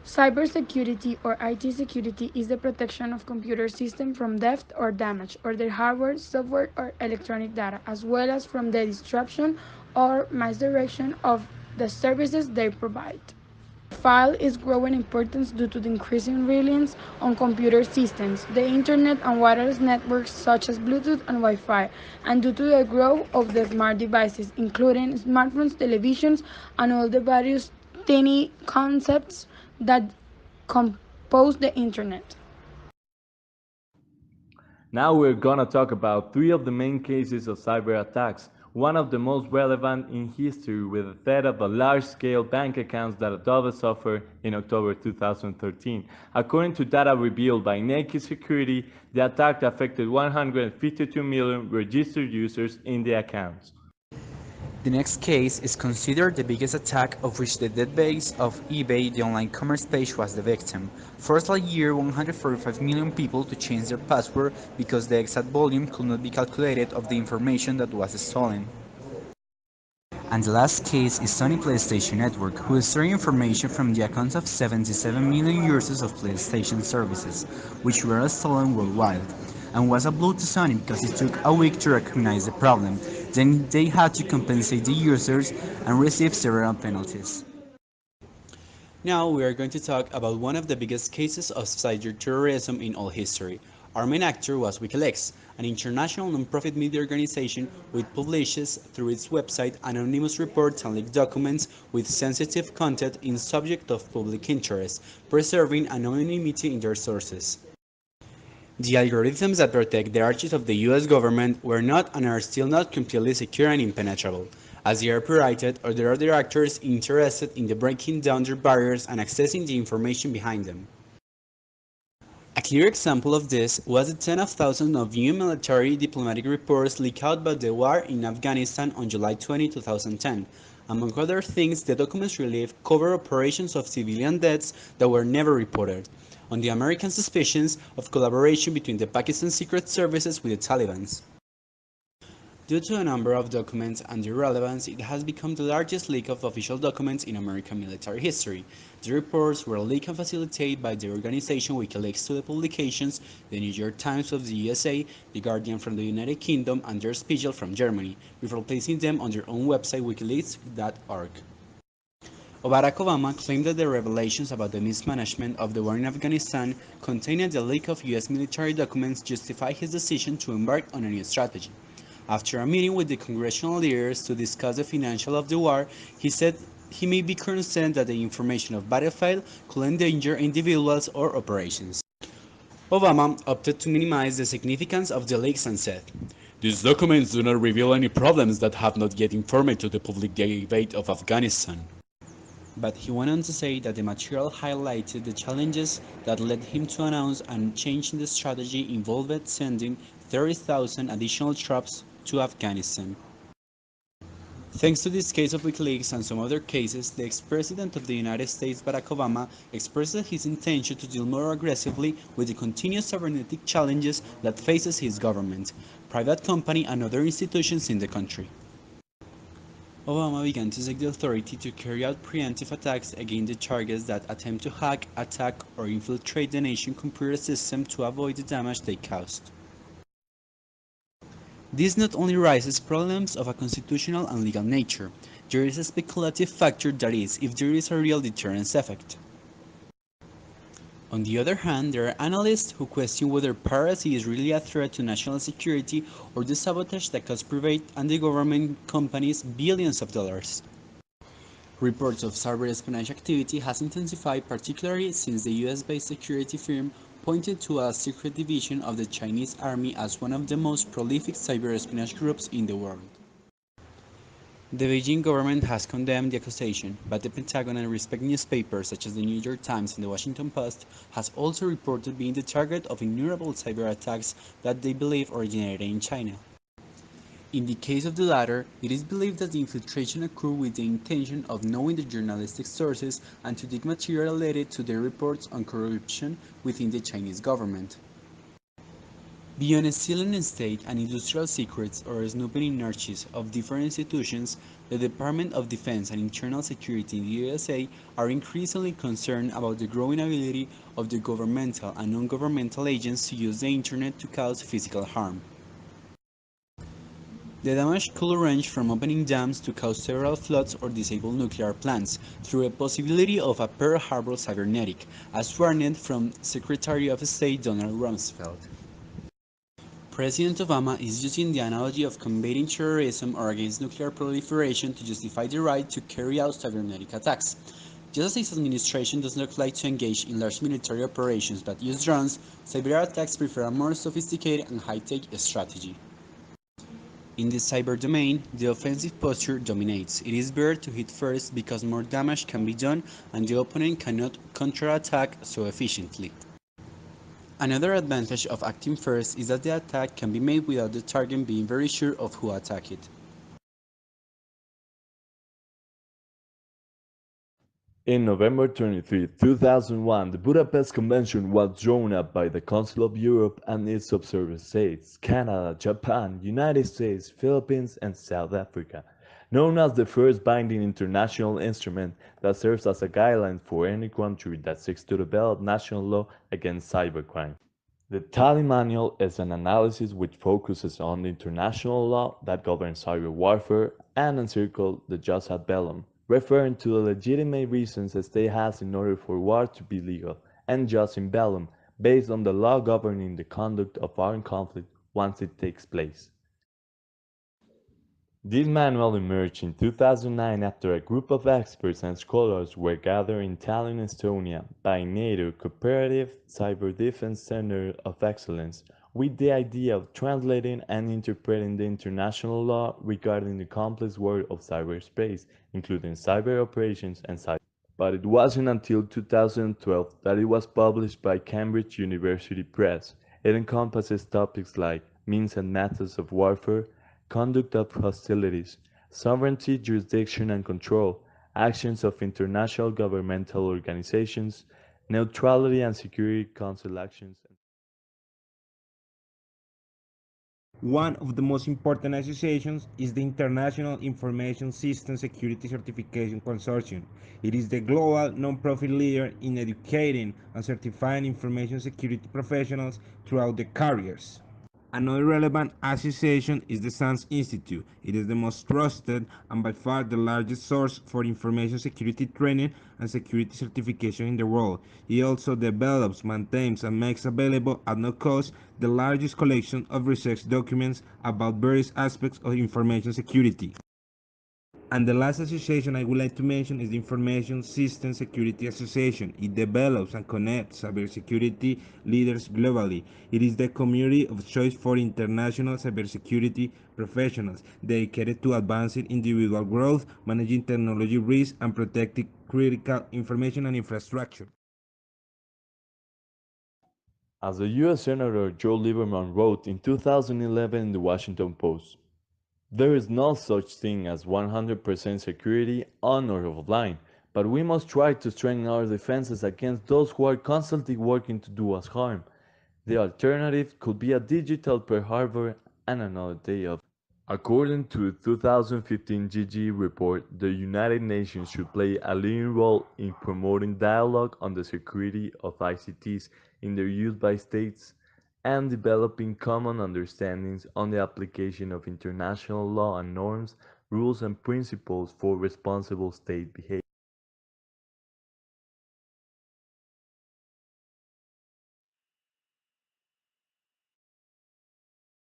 Cybersecurity or IT security is the protection of computer systems from theft or damage, or their hardware, software, or electronic data, as well as from the disruption or misdirection of the services they provide. File is growing importance due to the increasing reliance on computer systems, the internet and wireless networks such as Bluetooth and Wi-Fi, and due to the growth of the smart devices, including smartphones, televisions, and all the various tiny concepts that compose the internet. Now we're gonna talk about three of the main cases of cyber attacks. One of the most relevant in history with the theft of a large-scale bank accounts that Adobe suffered in October 2013. According to data revealed by Naked Security, the attack affected 152 million registered users in the accounts. The next case is considered the biggest attack, of which the database of eBay, the online commerce page, was the victim. Forced last year 145 million people to change their password because the exact volume could not be calculated of the information that was stolen. And the last case is Sony PlayStation Network, who is storing information from the accounts of 77 million users of PlayStation services, which were stolen worldwide, and was a blow to Sony because it took a week to recognize the problem. Then they had to compensate the users and receive several penalties. Now we are going to talk about one of the biggest cases of cyber terrorism in all history. Our main actor was WikiLeaks, an international non-profit media organization which publishes through its website anonymous reports and leaked documents with sensitive content in subject of public interest, preserving anonymity in their sources. The algorithms that protect the archives of the US government were not and are still not completely secure and impenetrable, as they are pirated or there are other actors interested in the breaking down their barriers and accessing the information behind them. A clear example of this was the tens of thousands of new military diplomatic reports leaked out about the war in Afghanistan on July 20, 2010. Among other things, the documents relieved covert operations of civilian deaths that were never reported, on the American suspicions of collaboration between the Pakistan Secret Services with the Taliban. Due to a number of documents and their relevance, it has become the largest leak of official documents in American military history. The reports were leaked and facilitated by the organization WikiLeaks to the publications The New York Times of the USA, The Guardian from the United Kingdom, and Der Spiegel from Germany, before placing them on their own website wikileaks.org. Barack Obama claimed that the revelations about the mismanagement of the war in Afghanistan contained the leak of US military documents justify his decision to embark on a new strategy. After a meeting with the congressional leaders to discuss the financials of the war, he said he may be concerned that the information of battlefield could endanger individuals or operations. Obama opted to minimize the significance of the leaks and said, "These documents do not reveal any problems that have not yet informed to the public debate of Afghanistan." But he went on to say that the material highlighted the challenges that led him to announce a change in the strategy involved sending 30,000 additional troops to Afghanistan. Thanks to this case of WikiLeaks and some other cases, the ex-president of the United States, Barack Obama, expressed his intention to deal more aggressively with the continuous cybernetic challenges that faces his government, private company, and other institutions in the country. Obama began to seek the authority to carry out preemptive attacks against the targets that attempt to hack, attack, or infiltrate the nation's computer system to avoid the damage they caused. This not only raises problems of a constitutional and legal nature, there is a speculative factor, that is, if there is a real deterrence effect. On the other hand, there are analysts who question whether piracy is really a threat to national security or the sabotage that costs private and the government companies billions of dollars. Reports of cyber espionage activity has intensified, particularly since the US-based security firm pointed to a secret division of the Chinese army as one of the most prolific cyber espionage groups in the world. The Beijing government has condemned the accusation, but the Pentagon and respected newspapers such as the New York Times and the Washington Post has also reported being the target of innumerable cyber attacks that they believe originated in China. In the case of the latter, it is believed that the infiltration occurred with the intention of knowing the journalistic sources and to dig material related to their reports on corruption within the Chinese government. Beyond stealing state and industrial secrets or snooping in archives of different institutions, the Department of Defense and Internal Security in the USA are increasingly concerned about the growing ability of the governmental and non-governmental agents to use the Internet to cause physical harm. The damage could range from opening dams to cause several floods or disable nuclear plants, through a possibility of a Pearl Harbor cybernetic, as warned from Secretary of State Donald Rumsfeld. President Obama is using the analogy of combating terrorism or against nuclear proliferation to justify the right to carry out cybernetic attacks. Just as his administration does not like to engage in large military operations but use drones, cyber attacks prefer a more sophisticated and high-tech strategy. In the cyber domain, the offensive posture dominates. It is better to hit first because more damage can be done and the opponent cannot counterattack so efficiently. Another advantage of acting first is that the attack can be made without the target being very sure of who attacked it. In November 23, 2001, the Budapest Convention was drawn up by the Council of Europe and its observer states, Canada, Japan, United States, Philippines, and South Africa, known as the first binding international instrument that serves as a guideline for any country that seeks to develop national law against cybercrime. The Tally Manual is an analysis which focuses on the international law that governs cyber warfare and encircles the jus ad bellum, referring to the legitimate reasons a state has in order for war to be legal, and jus in bellum, based on the law governing the conduct of armed conflict once it takes place. This manual emerged in 2009 after a group of experts and scholars were gathered in Tallinn, Estonia, by NATO Cooperative Cyber Defense Center of Excellence, with the idea of translating and interpreting the international law regarding the complex world of cyberspace, including cyber operations and cyber. But it wasn't until 2012 that it was published by Cambridge University Press. It encompasses topics like means and methods of warfare, conduct of hostilities, sovereignty, jurisdiction and control, actions of international governmental organizations, neutrality and security council actions. One of the most important associations is the International Information System Security Certification Consortium. It is the global non-profit leader in educating and certifying information security professionals throughout the careers. Another relevant association is the SANS Institute. It is the most trusted and by far the largest source for information security training and security certification in the world. It also develops, maintains, and makes available at no cost the largest collection of research documents about various aspects of information security. And the last association I would like to mention is the Information System Security Association. It develops and connects cybersecurity leaders globally. It is the community of choice for international cybersecurity professionals dedicated to advancing individual growth, managing technology risks, and protecting critical information and infrastructure. As the US Senator Joe Lieberman wrote in 2011 in the Washington Post, there is no such thing as 100% security on or offline, but we must try to strengthen our defenses against those who are constantly working to do us harm. The alternative could be a digital Pearl Harbor and another day of. According to the 2015 GG report, the United Nations should play a leading role in promoting dialogue on the security of ICTs in their use by states and developing common understandings on the application of international law and norms, rules and principles for responsible state behavior.